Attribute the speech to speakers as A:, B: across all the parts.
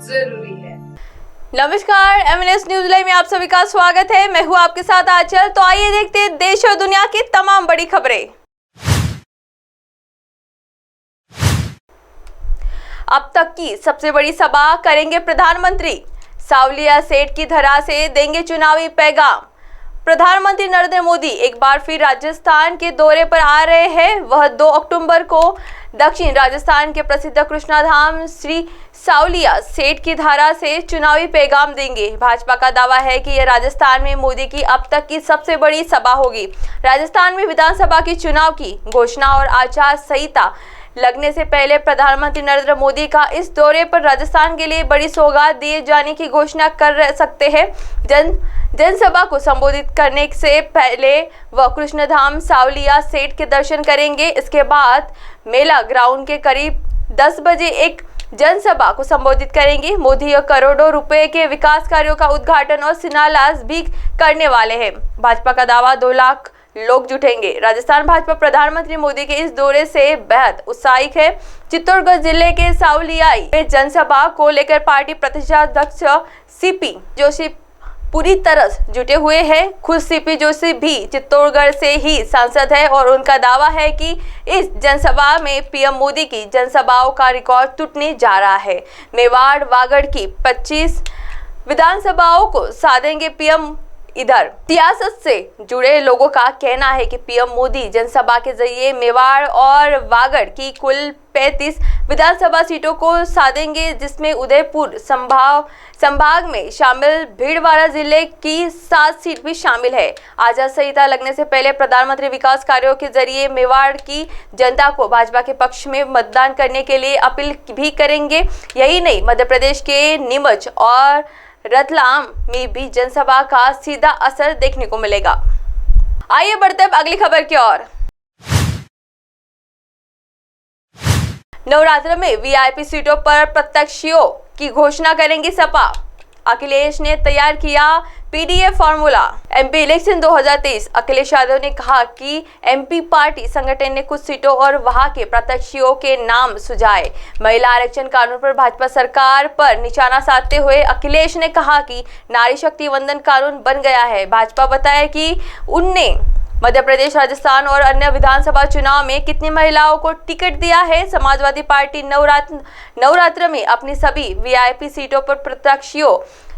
A: जरूरी है।
B: नमस्कार, एमएनएस न्यूज लाइव में आप सभी का स्वागत है। मैं हूं आपके साथ आंचल। तो आइए देखते हैं देश और दुनिया की तमाम बड़ी खबरें। अब तक की सबसे बड़ी सभा करेंगे प्रधानमंत्री, सावलिया सेठ की धरा से देंगे चुनावी पैगाम। प्रधानमंत्री नरेंद्र मोदी एक बार फिर राजस्थान के दौरे पर आ रहे हैं। वह 2 अक्टूबर को दक्षिण राजस्थान के प्रसिद्ध कृष्णाधाम श्री सावलिया सेठ की धारा से चुनावी पैगाम देंगे। भाजपा का दावा है कि यह राजस्थान में मोदी की अब तक की सबसे बड़ी सभा होगी। राजस्थान में विधानसभा की चुनाव की घोषणा और आचार संहिता लगने से पहले प्रधानमंत्री नरेंद्र मोदी का इस दौरे पर राजस्थान के लिए बड़ी सौगात दिए जाने की घोषणा कर सकते हैं। जनसभा को संबोधित करने से पहले वह कृष्णधाम सावलिया सेठ के दर्शन करेंगे। इसके बाद मेला ग्राउंड के करीब 10 बजे एक जनसभा को संबोधित करेंगे। मोदी करोड़ों रुपए के विकास कार्यों का उद्घाटन और शिलान्यास भी करने वाले हैं। भाजपा का दावा 2 लाख लोग जुटेंगे। राजस्थान भाजपा प्रधानमंत्री मोदी के इस दौरे से बेहद उत्साहित है। चित्तौड़गढ़ जिले के सावलियाई में जनसभा को लेकर पार्टी प्रदेशाध्यक्ष सीपी जोशी पूरी तरह जुटे हुए हैं। खुद सीपी जोशी भी चित्तौड़गढ़ से ही सांसद है और उनका दावा है कि इस जनसभा में पीएम मोदी की जनसभाओं का रिकॉर्ड टूटने जा रहा है। मेवाड़ वागड़ की 25 विधानसभाओं को साधेंगे पीएम। इधर सियासत से जुड़े लोगों का कहना है कि पीएम मोदी जनसभा के जरिए मेवाड़ और वागड़ की कुल 35 विधानसभा सीटों को साधेंगे, जिसमें उदयपुर संभाग में शामिल भीलवाड़ा जिले की 7 सीट भी शामिल है। आचार संहिता लगने से पहले प्रधानमंत्री विकास कार्यों के जरिए मेवाड़ की जनता को भाजपा के पक्ष में मतदान करने के लिए अपील भी करेंगे। यही नहीं, मध्य प्रदेश के नीमच और रतलाम में भी जनसभा का सीधा असर देखने को मिलेगा। आइए बढ़ते अब अगली खबर की ओर। नवरात्र में वीआईपी सीटों पर प्रत्याशियों की घोषणा करेंगी सपा। अखिलेश ने तैयार किया PDF formula. MP election 2023। Akhilesh Yadav ने कहा कि एमपी पार्टी संगठन ने कुछ सीटों और वहां के प्रत्याशियों के नाम सुझाए। महिला आरक्षण कानून पर भाजपा सरकार पर निशाना साधते हुए अखिलेश ने कहा कि नारी शक्ति वंदन कानून बन गया है। भाजपा बताया कि उनने मध्य प्रदेश, राजस्थान और अन्य विधानसभा चुनाव में कितनी महिलाओं को टिकट दिया है। समाजवादी पार्टी नवरात्र में अपनी सभी वीआईपी सीटों पर प्रत्याशियों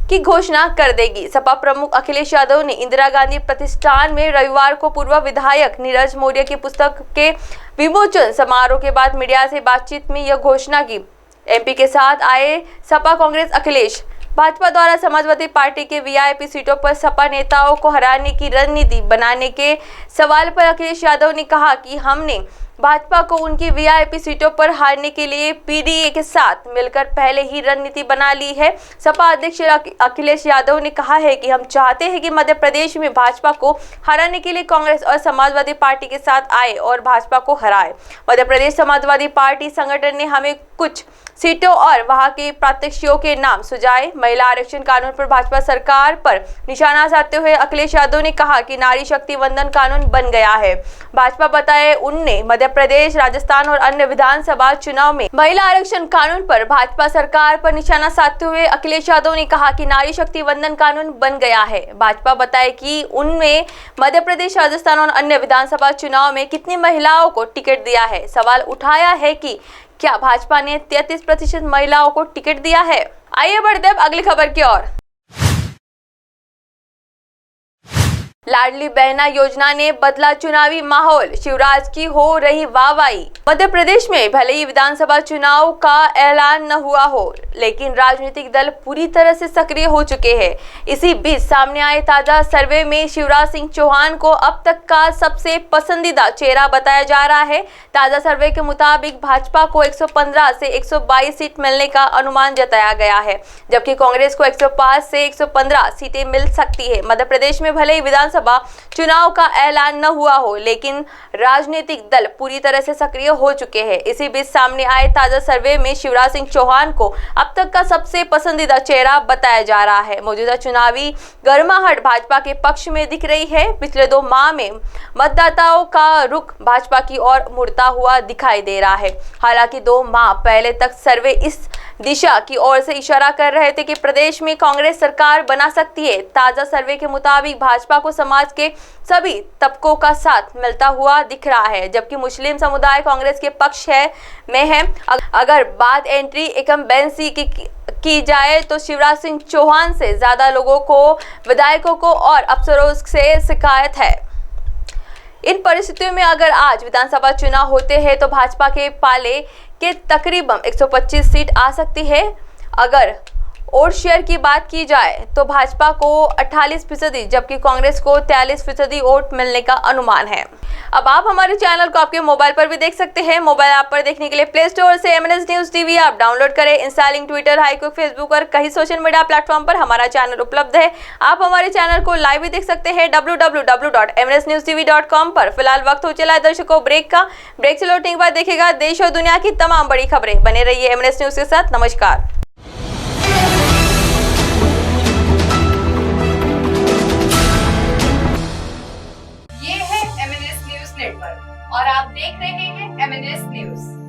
B: की घोषणा कर देगी। सपा प्रमुख अखिलेश यादव ने इंदिरा गांधी प्रतिष्ठान में रविवार को पूर्व विधायक नीरज मौर्य की पुस्तक के विमोचन समारोह के बाद मीडिया से बातचीत में यह घोषणा की। एमपी के साथ आए सपा कांग्रेस अखिलेश। भाजपा द्वारा समाजवादी पार्टी के वीआईपी सीटों पर सपा नेताओं को हराने की रणनीति बनाने के सवाल पर अखिलेश यादव ने कहा कि हमने भाजपा को उनकी वीआईपी सीटों पर हारने के लिए पीडीए के साथ मिलकर पहले ही रणनीति बना ली है। सपा अध्यक्ष अखिलेश यादव ने कहा है कि हम चाहते हैं कि मध्य प्रदेश में भाजपा को हराने के लिए कांग्रेस और समाजवादी पार्टी के साथ आए और भाजपा को हराए। मध्य प्रदेश समाजवादी पार्टी संगठन ने हमें कुछ सीटों और वहां के प्रत्याशियों के नाम सुझाए। महिला आरक्षण कानून पर भाजपा सरकार पर निशाना साधते हुए अखिलेश यादव ने कहा कि नारी शक्ति वंदन कानून बन गया है। भाजपा बताए उनने मध्य प्रदेश, राजस्थान और अन्य विधानसभा चुनाव में महिला आरक्षण कानून पर भाजपा सरकार पर निशाना साधते हुए अखिलेश यादव ने कहा कि नारी शक्ति वंदन कानून बन गया है। भाजपा बताए कि उनमें मध्य प्रदेश, राजस्थान और अन्य विधानसभा चुनाव में कितनी महिलाओं को टिकट दिया है। सवाल उठाया है कि क्या भाजपा ने 33% महिलाओं को टिकट दिया है। आइए बढ़ते अब अगली खबर की ओर। लाडली बहना योजना ने बदला चुनावी माहौल, शिवराज की हो रही वाहवाही। मध्य प्रदेश में भले ही विधानसभा चुनाव का ऐलान न हुआ हो, लेकिन राजनीतिक दल पूरी तरह से सक्रिय हो चुके हैं। इसी बीच सामने आए ताजा सर्वे में शिवराज सिंह चौहान को अब तक का सबसे पसंदीदा चेहरा बताया जा रहा है। ताजा सर्वे के मुताबिक भाजपा को 115 से 122 सीट मिलने का अनुमान जताया गया है, जबकि कांग्रेस को 105 से 115 सीटें मिल सकती है। मध्य प्रदेश में भले ही विधानसभा चुनाव का ऐलान न हुआ हो, लेकिन राजनीतिक दल पूरी तरह से सक्रिय हो चुके हैं। इसी बीच सामने आए ताजा सर्वे में शिवराज सिंह चौहान को अब तक का सबसे पसंदीदा चेहरा बताया जा रहा है। मौजूदा चुनावी गर्माहट भाजपा के पक्ष में दिख रही है। पिछले 2 माह में मतदाताओं का रुख भाजपा की ओर मुड़ता हुआ दिखाई दे रहा है। हालांकि 2 माह पहले तक सर्वे इस दिशा की ओर से इशारा कर रहे थे कि प्रदेश में कांग्रेस सरकार बना सकती है। ताजा सर्वे के मुताबिक भाजपा को समाज के सभी तबकों का साथ मिलता हुआ दिख रहा है, जबकि मुस्लिम समुदाय कांग्रेस के पक्ष में है। अगर बात एंट्री इनकम्बेंसी की जाए तो शिवराज सिंह चौहान से ज्यादा लोगों को, विधायकों को और अफसरों से शिकायत है। इन परिस्थितियों में अगर आज विधानसभा चुनाव होते हैं तो भाजपा के पाले के तकरीबन 125 सीट आ सकती है। अगर वोट शेयर की बात की जाए तो भाजपा को 48%, जबकि कांग्रेस को 43% वोट मिलने का अनुमान है। अब आप हमारे चैनल को आपके मोबाइल पर भी देख सकते हैं। मोबाइल ऐप पर देखने के लिए प्ले स्टोर से MNS news TV app download करें। इंस्टॉलिंग ट्विटर, हाईक्विक, फेसबुक और कई सोशल मीडिया प्लेटफॉर्म पर हमारा चैनल उपलब्ध है। आप हमारे चैनल को लाइव भी देख सकते हैं www.mnsnewstv.com पर। फिलहाल वक्त हो चला है दर्शकों ब्रेक का। ब्रेक से लौटने के बाद देखेगा देश और दुनिया की तमाम बड़ी खबरें। बने रहिए MNS न्यूज के साथ। नमस्कार।
A: और आप देख रहे हैं MNS न्यूज।